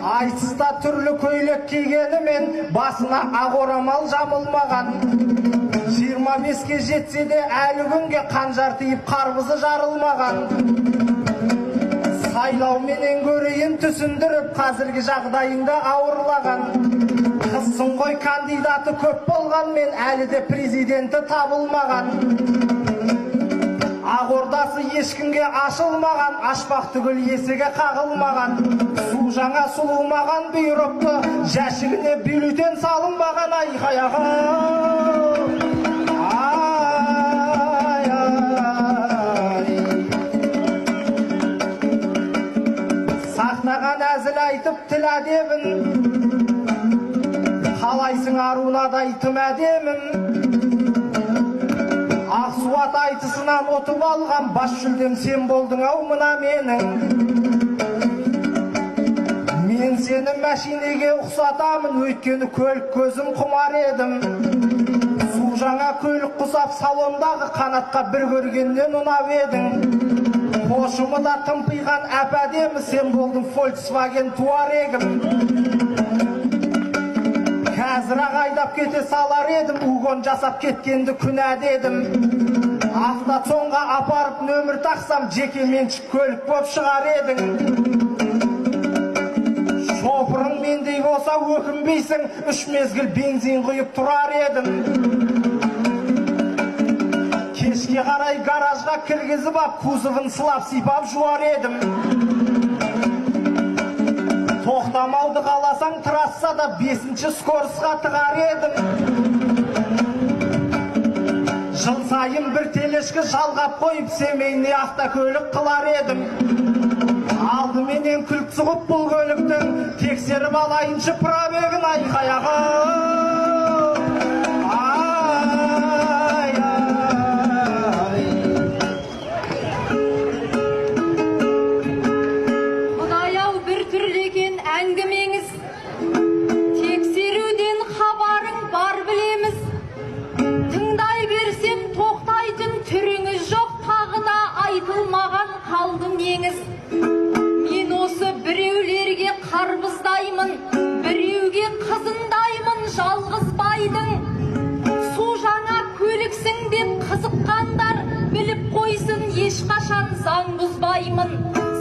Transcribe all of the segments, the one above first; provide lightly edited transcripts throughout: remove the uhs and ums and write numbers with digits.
Айтыста түрлі көйлек кигенімен басына ақ орамал жамылмаған. 25-ке жетсе де әлі күнге қанжар тиіп қарбызы жарылмаған. Сайлауменен көрейін түсіндіріп қазіргі жағдайыңда ауырлаған. Қызсың ғой кандидаты көп болғанмен әлі де президенті табылмаған. Ақордасы ешкімге ашылмаған, ашпақ түгіл есіге қағылмаған. Су жаңа сұлылмаған бұйрықты, жәшігіне бюллетен салынбаған. Айқаяға сахнаған әзіл айтып тіл әдебін, қалайсың арунадай тым әдемім. Ақсуат айтысынан отып алған бас жүлдем сен болдың ау мына менің. Мен сені мәшинеге ұқсатамын, өйткені көлік көзім құмар едім. Су жаңа көлік құсап салондағы қанатқа бір көргеннен ұнап едің. Қошымы да тымпиған әп-әдемі, сен болдың Volkswagen Туарегім. Қазір-ақ айдап кете салар едім, угон жасап кеткенді күнә дедім. Автоцонға апарып нөмір тақсам, жеке меншік көлік боп шығар едің. Шопырың мендей болса өкінбейсің, 3 мезгіл бензин құйып тұрар едім. Кешке қарай гаражға кіргізіп ап, кузовын сылап сипап жуар едім. Тоқтамауды қаласаң трассада 5-ші скорысқа тығар едім. Жыл сайын бір телешкі жалғап қойып, семейный автокөлік қылар едім. Алдыменен күлк сұғып бұл көліктің, тексеріп алайыншы пробегін. Айқаяға әңгімеңіз, тексеруден хабарың бар білеміз. Тыңдай берсем тоқтайтын түріңіз жоқ, тағы да айтылмаған қалды неңіз. Мен осы біреулерге қарбыздаймын, біреуге қызындаймын жалғыз байдың. Су жаңа көліксің деп қызыққандар біліп қойсын, ешқашан заң бұзбаймын.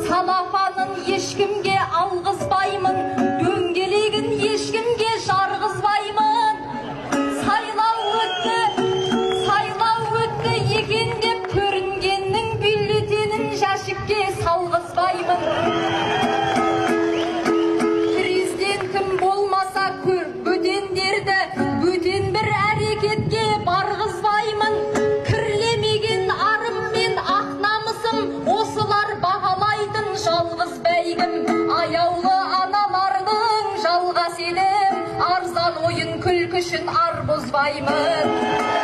Салафанын ешкімге алғызбаймын, дөңгелегін ешкімге жарғызбаймын. Сайлау өтті екен деп көрінгеннің бюллетенін жәшікке салғызбаймын. Президентім болмаса бөтендерді бөтен бір әрекетке барғызбаймын. Кірлемеген арым мен ақ намысым осылар бағалайтын жалғыз бәйгім. Аяулы аналардың жалға сенім, арзан ойын күлкішін ар бұзбаймын.